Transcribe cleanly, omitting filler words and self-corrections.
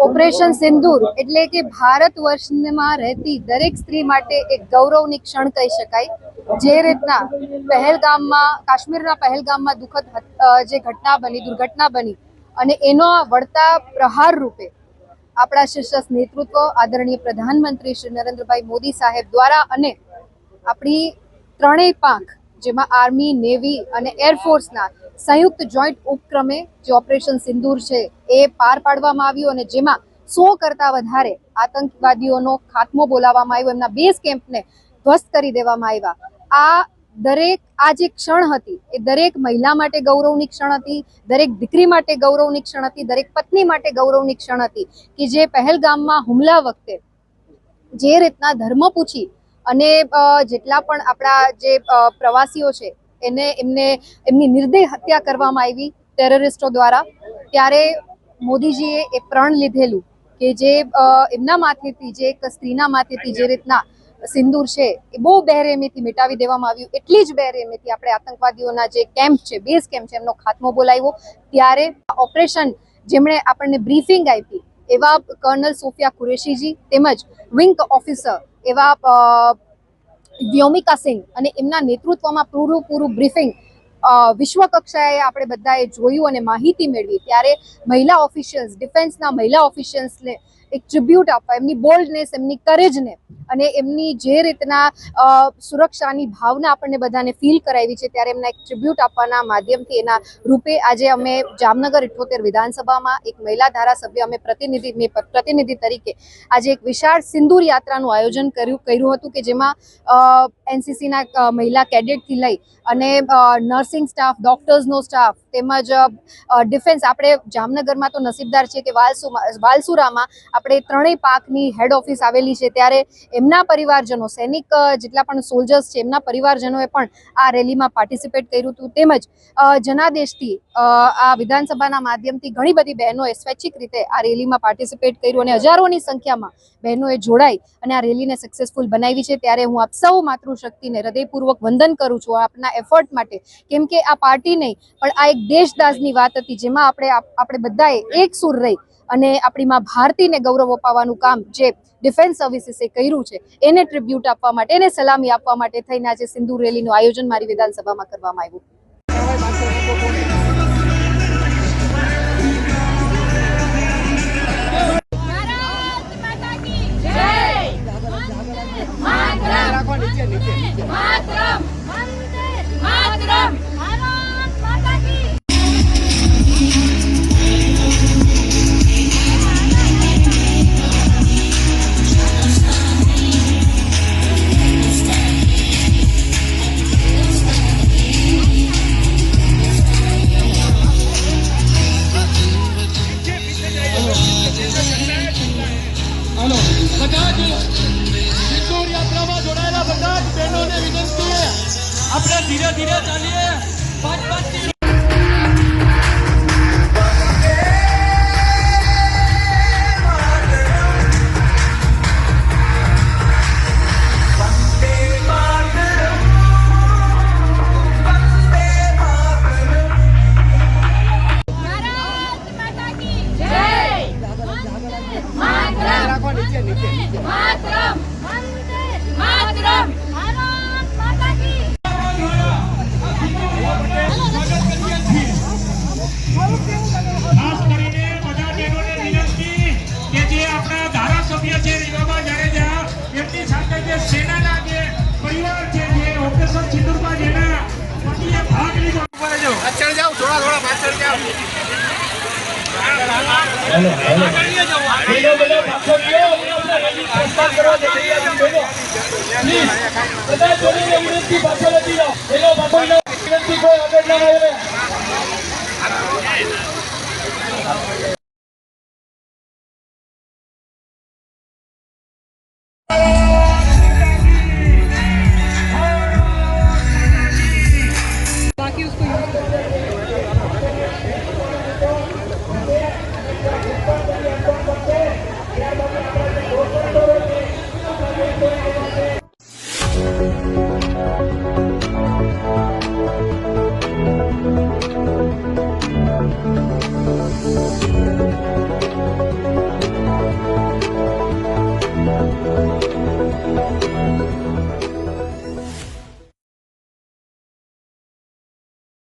Operation સિંદૂર એટલે કે ભારત વર્ષમાં રહેતી દરેક સ્ત્રી માટે એક ગૌરવની ક્ષણ કહી શકાય। જે રીતના પહેલગામમાં કાશ્મીરના પહેલગામમાં દુઃખદ જે દુર્ઘટના બની અને એનો વળતા પ્રહાર રૂપે આપણા શીર્ષ નેતૃત્વ આદરણીય પ્રધાનમંત્રી શ્રી નરેન્દ્રભાઈ મોદી સાહેબ દ્વારા અને આપણી ત્રણેય પાંખ જેમાં આર્મી, નેવી અને એરફોર્સના સંયુક્ત જોઈન્ટ ઉપક્રમે જે ઓપરેશન સિંદૂર છે એ પાર પાડવામાં આવ્યું અને જેમાં 100 કરતાં વધારે આતંકવાદીઓનો ખાત્મો બોલાવવામાં આવ્યો, એમના બેઝ કેમ્પને ધ્વસ્ત કરી દેવામાં આવ્યા। આ જે ક્ષણ હતી એ દરેક મહિલા માટે ગૌરવની ક્ષણ હતી, દરેક દીકરી માટે ગૌરવની ક્ષણ હતી, દરેક પત્ની માટે ગૌરવની ક્ષણ હતી કે જે પહેલગામમાં હુમલા વખતે જે રીતના ધર્મ પૂછી અને જેટલા પણ આપણા જે પ્રવાસીઓ છે એમની નિર્દય હત્યા કરવામાં આવી ટેરરિસ્ટો દ્વારા, ત્યારે મોદીજીએ એ પ્રણ લીધેલું કે જે એમના માથેથી જે એક સ્ત્રીના માથેથી જે રીતના સિંદૂર છે એ બહુ બેરહેમીથી મિટાવી દેવામાં આવ્યું, એટલી જ બેરહેમીથી આપણે આતંકવાદીઓના જે કેમ્પ છે, બેઝ કેમ્પ છે, એમનો ખાત્મો બોલાવ્યો। ત્યારે ઓપરેશન જેમણે આપણને બ્રીફિંગ આપી એવા કર્નલ સોફિયા કુરેશીજી તેમજ વિંગ ઓફિસર એવા વ્યોમિકા સિંહ અને એમના નેતૃત્વમાં પૂરું બ્રીફિંગ વિશ્વ કક્ષાએ આપણે બધાએ જોયું અને માહિતી મેળવી। ત્યારે મહિલા ઓફિશિયલ્સ, ડિફેન્સના મહિલા ઓફિશિયલ્સને એક ટ્રિબ્યુટ આપવા, એમની બોલ્ડનેસ, એમની કરેજને અને એમની જે રીતના સુરક્ષાની ભાવના આપણને બધાને ફીલ કરાવી છે, ત્યારે એમના એક ટ્રિબ્યુટ આપવાના માધ્યમથી એના રૂપે આજે અમે જામનગર 78 વિધાનસભામાં એક મહિલા ધારાસભ્ય અમે પ્રતિનિધિ તરીકે આજે એક વિશાળ સિંદૂર યાત્રાનું આયોજન કર્યું હતું કે જેમાં એનસીસીના મહિલા કેડેટથી લઈ અને નર્સિંગ સ્ટાફ, ડોક્ટર્સનો સ્ટાફ તેમજ ડિફેન્સ, આપણે જામનગરમાં તો નસીબદાર છે કે વાલસુરામાં આપણે ત્રણેય પાંખની હેડ ઓફિસ આવેલી છે, ત્યારે એમના પરિવારજનો, સૈનિક જેટલા પણ સોલ્જર્સ છે એમના પરિવારજનોએ પણ આ રેલીમાં પાર્ટિસિપેટ કર્યું હતું। તેમજ જનાદેશથી આ વિધાનસભાના માધ્યમથી ઘણી બધી બહેનોએ સ્વૈચ્છિક રીતે આ રેલીમાં પાર્ટિસિપેટ કર્યું અને હજારોની સંખ્યામાં બહેનોએ જોડાઈ અને આ રેલીને સક્સેસફુલ બનાવી છે। ત્યારે હું આપ સૌ માતૃશક્તિને હૃદયપૂર્વક વંદન કરું છું આપના એફર્ટ માટે, કેમ કે આ પાર્ટી નહીં પણ આ એક દેશદાઝની વાત હતી જેમાં આપણે બધાએ એક સુર રહી અને આપણી માં ભારતીને ગૌરવ અપાવવાનું કામ જે ડિફેન્સ સર્વિસીસે કર્યું છે એને ટ્રિબ્યુટ આપવા માટે, એને સલામી આપવા માટે થઈને આજે સિંદૂર રેલીનું આયોજન મારી વિધાનસભામાં કરવામાં આવ્યું। આપણે ધીરે ધીરે ચાલીએ, 5-5 चढ़ जाओ, थोड़ा पाछड़ जाओ। हेलो